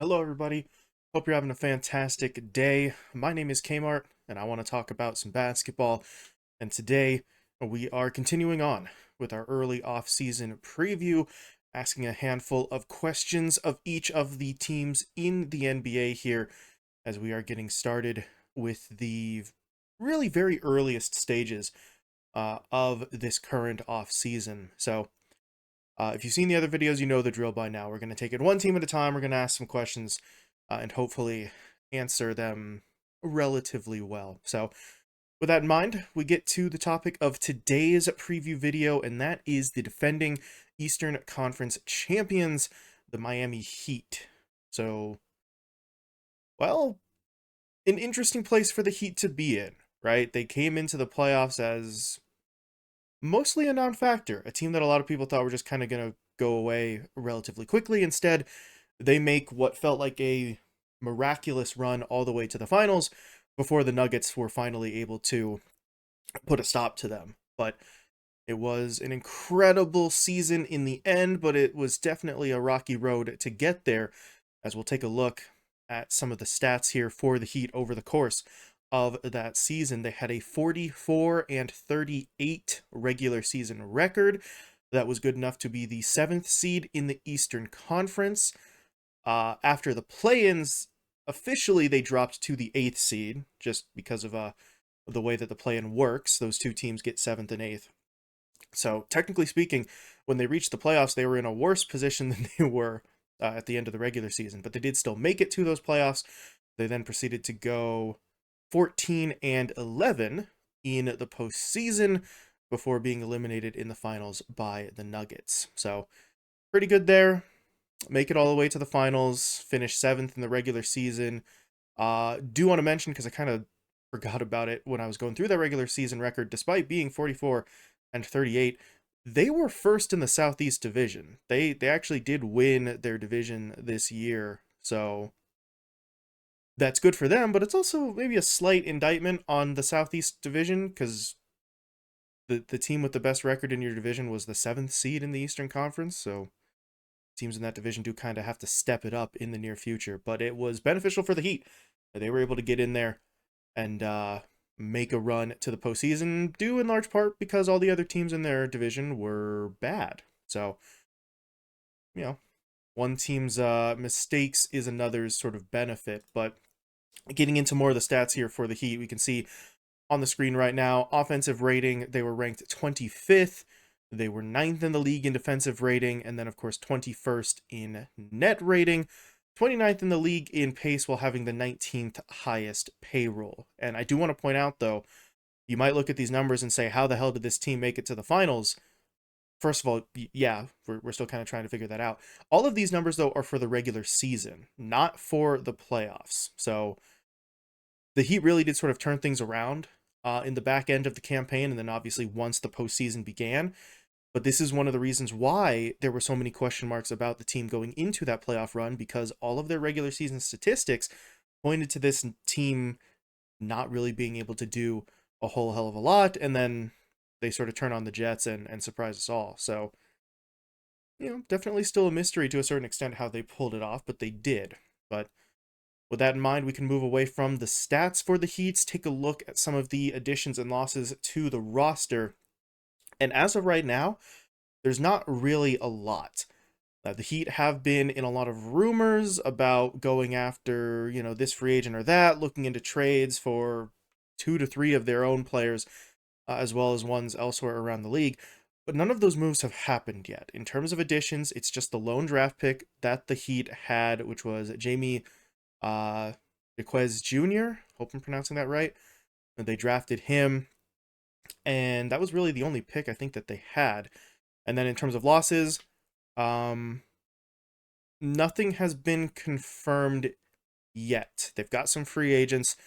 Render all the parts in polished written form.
Hello, everybody. Hope you're having a fantastic day. My name is Kmart, and I want to talk about some basketball. And today, we are continuing on with our early off-season preview, asking a handful of questions of each of the teams in the NBA here as we are getting started with the really very earliest stages of this current off-season. So, if you've seen the other videos, you know the drill by now. We're going to take it one team at a time. We're going to ask some questions and hopefully answer them relatively well. So, with that in mind, we get to the topic of today's preview video, and that is the defending Eastern Conference champions, the Miami Heat. So, well, an interesting place for the Heat to be in, right? They came into the playoffs as mostly a non-factor, a team that a lot of people thought were just kind of going to go away relatively quickly. Instead, they make what felt like a miraculous run all the way to the finals before the Nuggets were finally able to put a stop to them. But it was an incredible season in the end, but it was definitely a rocky road to get there, as we'll take a look at some of the stats here for the Heat over the course of that season. They had a 44-38 regular season record. That was good enough to be the 7th seed in the Eastern Conference. After the play-ins, officially they dropped to the 8th seed, just because of the way that the play-in works. Those two teams get 7th and 8th. So technically speaking, when they reached the playoffs, they were in a worse position than they were at the end of the regular season, but they did still make it to those playoffs. They then proceeded to go 14-11 in the postseason before being eliminated in the finals by the Nuggets. So pretty good there. Make it all the way to the finals, finish 7th in the regular season. Do want to mention, because I kind of forgot about it when I was going through that regular season record, despite being 44-38, they were first in the Southeast Division. They actually did win their division this year, so that's good for them, but it's also maybe a slight indictment on the Southeast Division, because the team with the best record in your division was the 7th seed in the Eastern Conference, so teams in that division do kind of have to step it up in the near future. But it was beneficial for the Heat. They were able to get in there and make a run to the postseason, due in large part because all the other teams in their division were bad. So, one team's mistakes is another's sort of benefit. But getting into more of the stats here for the Heat, we can see on the screen right now, offensive rating, they were ranked 25th. They were 9th in the league in defensive rating, and then, of course, 21st in net rating, 29th in the league in pace, while having the 19th highest payroll. And I do want to point out, though, you might look at these numbers and say, how the hell did this team make it to the finals? First of all, yeah, we're still kind of trying to figure that out. All of these numbers, though, are for the regular season, not for the playoffs. So the Heat really did sort of turn things around in the back end of the campaign, and then obviously once the postseason began. But this is one of the reasons why there were so many question marks about the team going into that playoff run, because all of their regular season statistics pointed to this team not really being able to do a whole hell of a lot, and then they sort of turn on the Jets and surprise us all. So, definitely still a mystery to a certain extent how they pulled it off, but they did. But with that in mind, we can move away from the stats for the Heats, take a look at some of the additions and losses to the roster. And as of right now, there's not really a lot. The Heat have been in a lot of rumors about going after, this free agent or that, looking into trades for 2 to 3 of their own players, as well as ones elsewhere around the league. But none of those moves have happened yet. In terms of additions, it's just the lone draft pick that the Heat had, which was Jamie Jaquez Jr. Hope I'm pronouncing that right. And they drafted him, and that was really the only pick I think that they had. And then in terms of losses, nothing has been confirmed yet. They've got some free agents.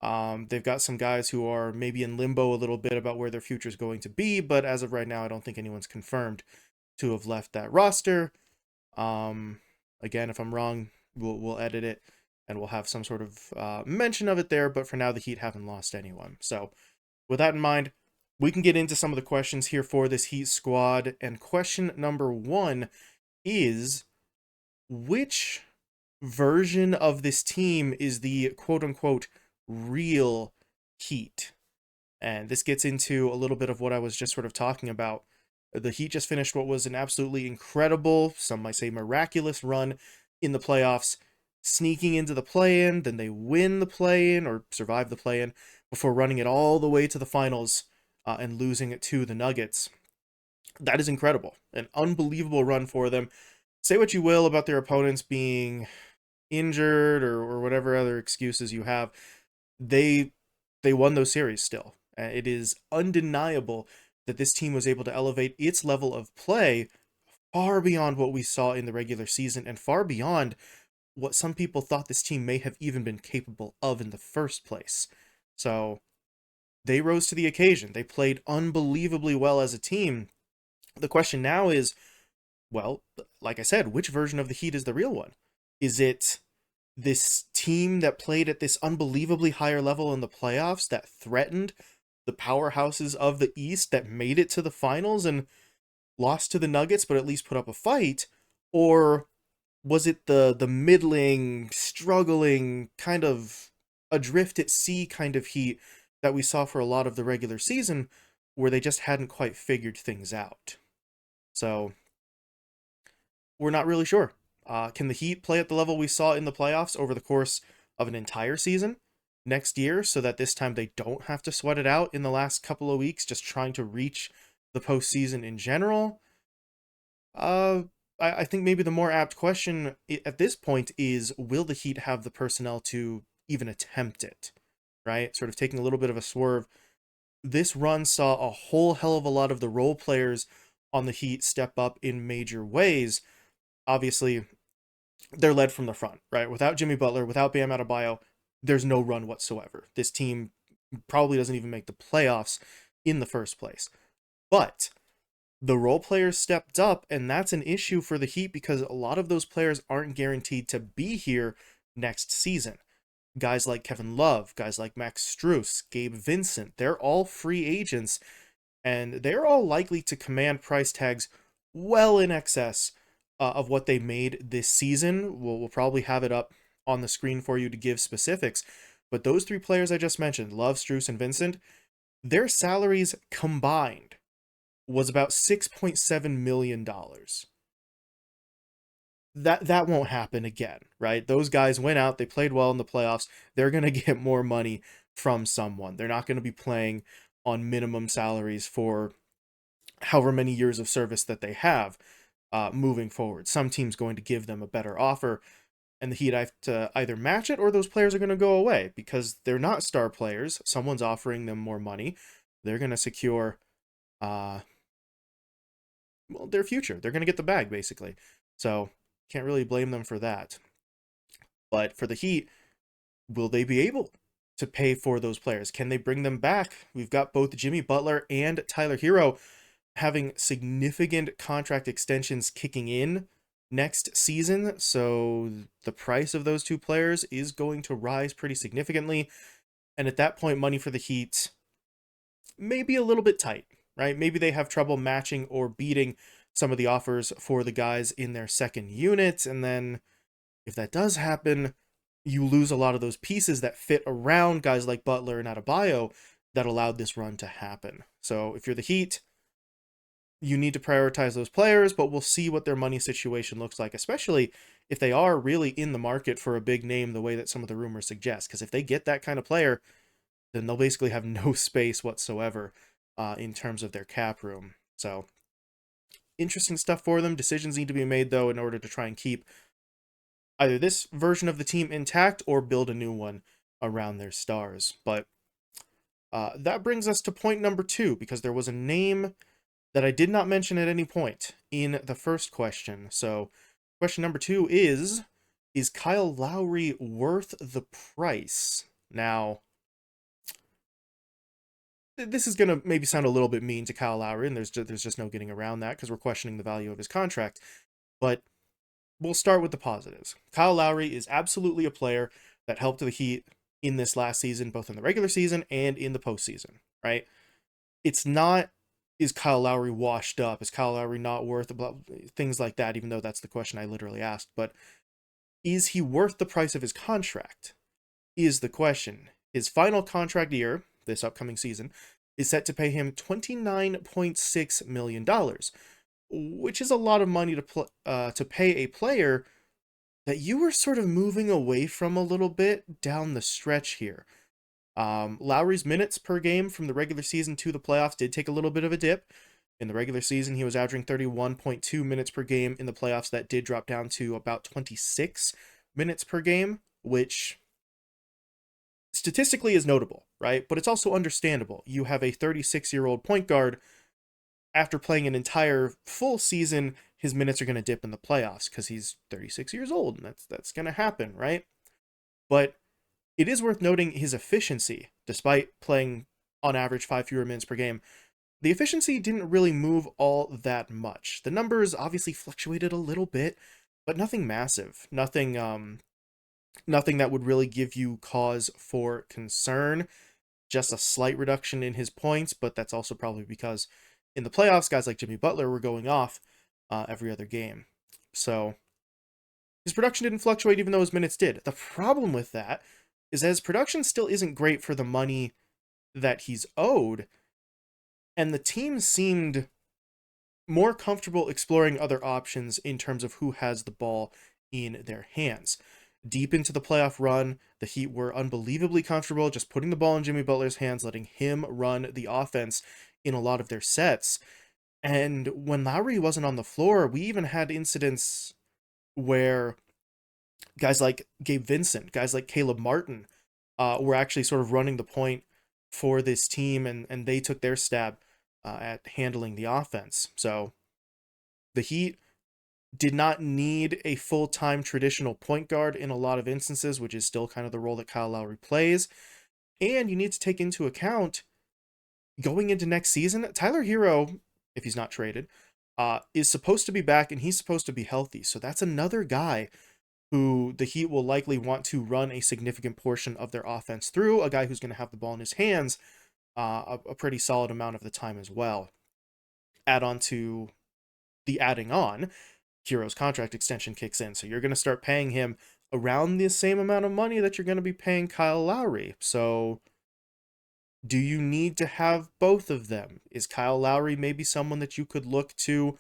They've got some guys who are maybe in limbo a little bit about where their future is going to be, but as of right now, I don't think anyone's confirmed to have left that roster. Again, if I'm wrong, we'll edit it and we'll have some sort of mention of it there, but for now, the Heat haven't lost anyone. So with that in mind, we can get into some of the questions here for this Heat squad. And question number 1 is, which version of this team is the quote unquote real Heat. And this gets into a little bit of what I was just sort of talking about. The Heat just finished what was an absolutely incredible, some might say miraculous run in the playoffs, sneaking into the play-in, then they win the play-in or survive the play-in before running it all the way to the finals and losing it to the Nuggets. That is incredible. An unbelievable run for them. Say what you will about their opponents being injured or whatever other excuses you have. They won those series still. It is undeniable that this team was able to elevate its level of play far beyond what we saw in the regular season and far beyond what some people thought this team may have even been capable of in the first place. So they rose to the occasion. They played unbelievably well as a team. The question now is, well, like I said, which version of the Heat is the real one? Is it this team that played at this unbelievably higher level in the playoffs that threatened the powerhouses of the East, that made it to the finals and lost to the Nuggets but at least put up a fight? Or was it the middling, struggling, kind of adrift at sea kind of Heat that we saw for a lot of the regular season, where they just hadn't quite figured things out? So we're not really sure. Can the Heat play at the level we saw in the playoffs over the course of an entire season next year, so that this time they don't have to sweat it out in the last couple of weeks just trying to reach the postseason in general? Uh, I think maybe the more apt question at this point is, will the Heat have the personnel to even attempt it? Right? Sort of taking a little bit of a swerve. This run saw a whole hell of a lot of the role players on the Heat step up in major ways. Obviously, they're led from the front, right? Without Jimmy Butler, without Bam Adebayo, there's no run whatsoever. This team probably doesn't even make the playoffs in the first place. But the role players stepped up, and that's an issue for the Heat because a lot of those players aren't guaranteed to be here next season. Guys like Kevin Love, guys like Max Strus, Gabe Vincent, they're all free agents, and they're all likely to command price tags well in excess of what they made this season. We'll probably have it up on the screen for you to give specifics, but those three players I just mentioned, Love, Strus, and Vincent, their salaries combined was about $6.7 million. That won't happen again, right? Those guys went out, they played well in the playoffs. They're going to get more money from someone. They're not going to be playing on minimum salaries for however many years of service that they have moving forward. Some team's going to give them a better offer, and the Heat have to either match it or those players are going to go away because they're not star players. Someone's offering them more money. They're going to secure well, their future. They're going to get the bag, basically. So can't really blame them for that. But for the Heat, will they be able to pay for those players? Can they bring them back? We've got both Jimmy Butler and Tyler Hero having significant contract extensions kicking in next season. So the price of those two players is going to rise pretty significantly. And at that point, money for the Heat may be a little bit tight, right? Maybe they have trouble matching or beating some of the offers for the guys in their second unit. And then if that does happen, you lose a lot of those pieces that fit around guys like Butler and Adebayo that allowed this run to happen. So if you're the Heat, you need to prioritize those players, but we'll see what their money situation looks like, especially if they are really in the market for a big name the way that some of the rumors suggest. Because if they get that kind of player, then they'll basically have no space whatsoever in terms of their cap room. So interesting stuff for them. Decisions need to be made, though, in order to try and keep either this version of the team intact or build a new one around their stars. But that brings us to point number 2, because there was a name that I did not mention at any point in the first question. So question number 2 is Kyle Lowry worth the price? Now, this is going to maybe sound a little bit mean to Kyle Lowry, and there's just no getting around that because we're questioning the value of his contract. But we'll start with the positives. Kyle Lowry is absolutely a player that helped the Heat in this last season, both in the regular season and in the postseason, right? It's not, is Kyle Lowry washed up? Is Kyle Lowry not worth things like that, even though that's the question I literally asked. But Is he worth the price of his contract? Is the question. His final contract year, this upcoming season, is set to pay him $29.6 million, which is a lot of money to pay a player that you were sort of moving away from a little bit down the stretch here. Lowry's minutes per game from the regular season to the playoffs did take a little bit of a dip. In the regular season, he was averaging 31.2 minutes per game. In the playoffs, that did drop down to about 26 minutes per game, which statistically is notable, right? But it's also understandable. You have a 36-year-old point guard. After playing an entire full season, his minutes are going to dip in the playoffs because he's 36 years old, and that's going to happen, right? But it is worth noting his efficiency, despite playing on average 5 fewer minutes per game. The efficiency didn't really move all that much. The numbers obviously fluctuated a little bit, but nothing massive. Nothing that would really give you cause for concern. Just a slight reduction in his points, but that's also probably because in the playoffs, guys like Jimmy Butler were going off every other game. So his production didn't fluctuate even though his minutes did. The problem with that is that his production still isn't great for the money that he's owed, and the team seemed more comfortable exploring other options in terms of who has the ball in their hands. Deep into the playoff run, the Heat were unbelievably comfortable just putting the ball in Jimmy Butler's hands, letting him run the offense in a lot of their sets. And when Lowry wasn't on the floor, we even had incidents where guys like Gabe Vincent, guys like Caleb Martin, were actually sort of running the point for this team, and they took their stab at handling the offense. So the Heat did not need a full-time traditional point guard in a lot of instances, which is still kind of the role that Kyle Lowry plays. And you need to take into account, going into next season, Tyler Hero, if he's not traded, is supposed to be back, and he's supposed to be healthy. So that's another guy who the Heat will likely want to run a significant portion of their offense through, a guy who's going to have the ball in his hands a pretty solid amount of the time as well. Add on to the adding on, Hero's contract extension kicks in, so you're going to start paying him around the same amount of money that you're going to be paying Kyle Lowry. So do you need to have both of them? Is Kyle Lowry maybe someone that you could look to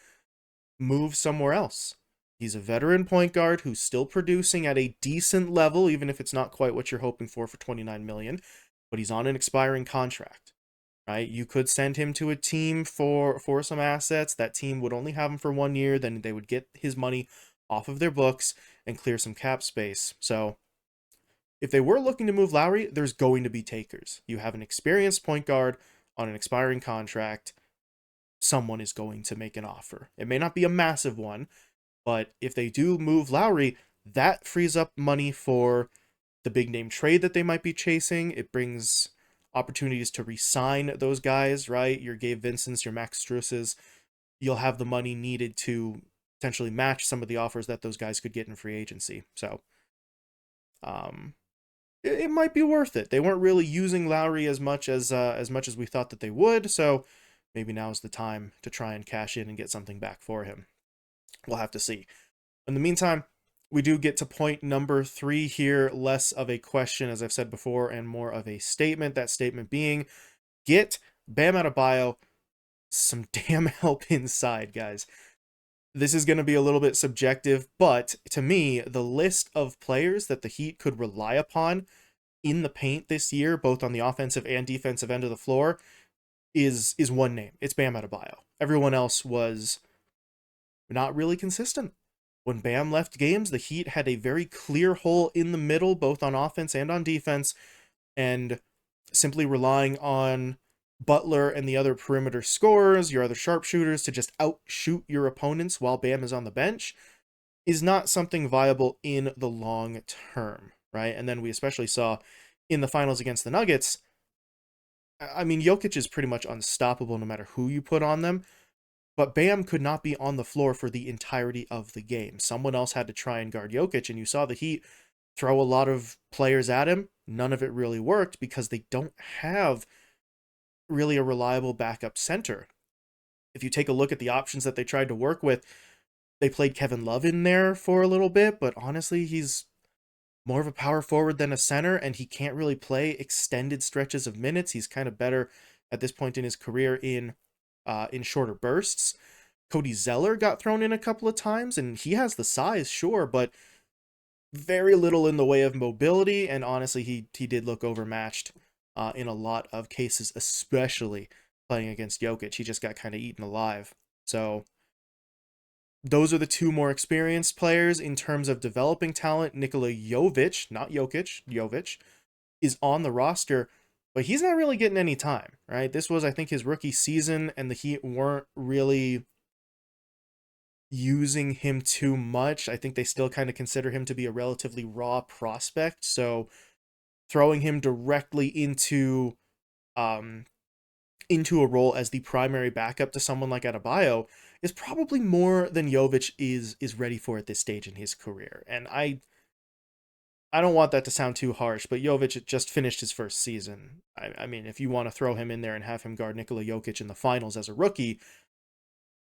move somewhere else? He's a veteran point guard who's still producing at a decent level, even if it's not quite what you're hoping for $29 million, but he's on an expiring contract, right? You could send him to a team for some assets. That team would only have him for 1 year, then they would get his money off of their books and clear some cap space. So if they were looking to move Lowry, there's going to be takers. You have an experienced point guard on an expiring contract. Someone is going to make an offer. It may not be a massive one, but if they do move Lowry, that frees up money for the big name trade that they might be chasing. It brings opportunities to re-sign those guys, right? Your Gabe Vincents, your Max Struses. You'll have the money needed to potentially match some of the offers that those guys could get in free agency. So it might be worth it. They weren't really using Lowry as much as we thought that they would, so maybe now is the time to try and cash in and get something back for him. We'll have to see. In the meantime, we do get to point number 3 here, less of a question, as I've said before, and more of a statement. That statement being, get Bam Adebayo some damn help inside, guys. This is going to be a little bit subjective, but to me, the list of players that the Heat could rely upon in the paint this year, both on the offensive and defensive end of the floor, is one name. It's Bam Adebayo. Everyone else was not really consistent. When Bam left games, the Heat had a very clear hole in the middle, both on offense and on defense, and simply relying on Butler and the other perimeter scorers, your other sharpshooters, to just outshoot your opponents while Bam is on the bench is not something viable in the long term, right? And then we especially saw in the finals against the Nuggets, I mean, Jokic is pretty much unstoppable no matter who you put on them, but Bam could not be on the floor for the entirety of the game. Someone else had to try and guard Jokic, and you saw the Heat throw a lot of players at him. None of it really worked because they don't have really a reliable backup center. If you take a look at the options that they tried to work with, They played Kevin Love in there for a little bit, but honestly, he's more of a power forward than a center, and he can't really play extended stretches of minutes. He's kind of better at this point in his career in shorter bursts. Cody Zeller got thrown in a couple of times, and he has the size, sure, but very little in the way of mobility, and honestly, he did look overmatched in a lot of cases, especially playing against Jokic. He just got kind of eaten alive. So those are the two more experienced players in terms of developing talent. Nikola Jovic, not Jokic, Jovic, is on the roster, but he's not really getting any time, right? This was, I think, his rookie season, and the Heat weren't really using him too much. I think they still kind of consider him to be a relatively raw prospect, so throwing him directly into a role as the primary backup to someone like Adebayo is probably more than Jovic is ready for at this stage in his career. And I don't want that to sound too harsh, but Jovic just finished his first season. I mean, if you want to throw him in there and have him guard Nikola Jokic in the finals as a rookie,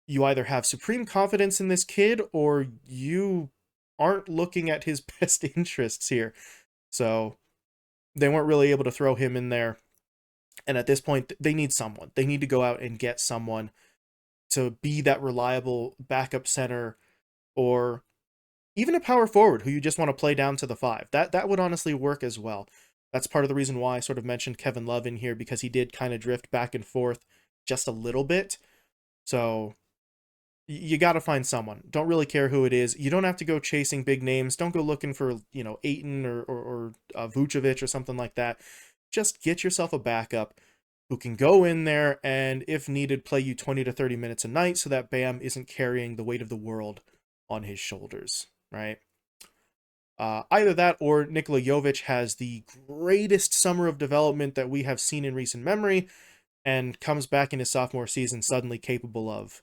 you either have supreme confidence in this kid or you aren't looking at his best interests here. So they weren't really able to throw him in there. And at this point, they need someone. They need to go out and get someone to be that reliable backup center, or even a power forward who you just want to play down to the five. That would honestly work as well. That's part of the reason why I sort of mentioned Kevin Love in here, because he did kind of drift back and forth just a little bit. So you got to find someone. Don't really care who it is. You don't have to go chasing big names. Don't go looking for, Ayton or Vucevic or something like that. Just get yourself a backup who can go in there and, if needed, play you 20 to 30 minutes a night so that Bam isn't carrying the weight of the world on his shoulders, right? Either that or Nikola Jovic has the greatest summer of development that we have seen in recent memory and comes back in his sophomore season suddenly capable of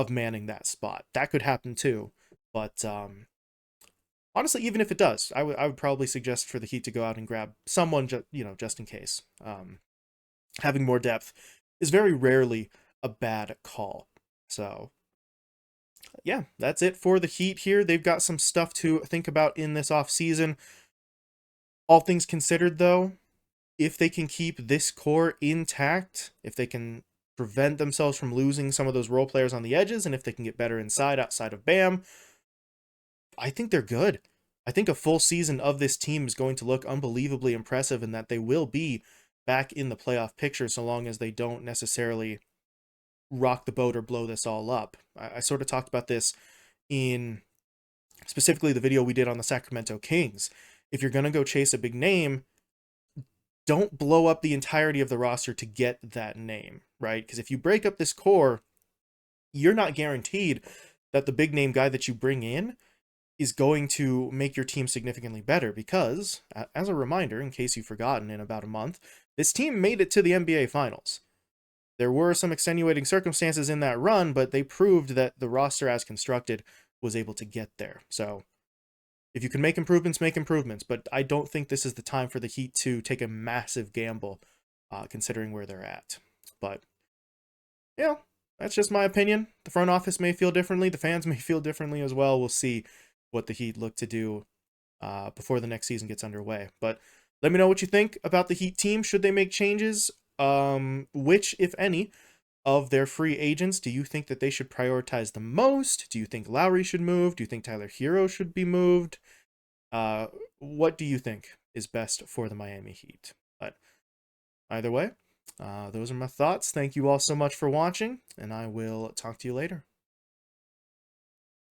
manning that spot. That could happen too. But honestly, even if it does, I would probably suggest for the Heat to go out and grab someone, just in case. Having more depth is very rarely a bad call. So yeah, that's it for the Heat here. They've got some stuff to think about in this offseason. All things considered, though, if they can keep this core intact, if they can prevent themselves from losing some of those role players on the edges, and if they can get better outside of Bam, I think they're good. I think a full season of this team is going to look unbelievably impressive, and that they will be back in the playoff picture so long as they don't necessarily rock the boat or blow this all up. I sort of talked about this in specifically the video we did on the Sacramento Kings. If you're going to go chase a big name, don't blow up the entirety of the roster to get that name, right? Because if you break up this core, you're not guaranteed that the big name guy that you bring in is going to make your team significantly better, because, as a reminder, in case you've forgotten, in about a month, this team made it to the NBA Finals. There were some extenuating circumstances in that run, but they proved that the roster as constructed was able to get there. So if you can make improvements, but I don't think this is the time for the Heat to take a massive gamble, considering where they're at. But yeah, that's just my opinion. The front office may feel differently. The fans may feel differently as well. We'll see what the Heat look to do before the next season gets underway. But let me know what you think about the Heat team. Should they make changes? Which, if any, of their free agents do you think that they should prioritize the most? Do you think Lowry should move? Do you think Tyler Hero should be moved? What do you think is best for the Miami Heat? But either way, those are my thoughts. Thank you all so much for watching, and I will talk to you later.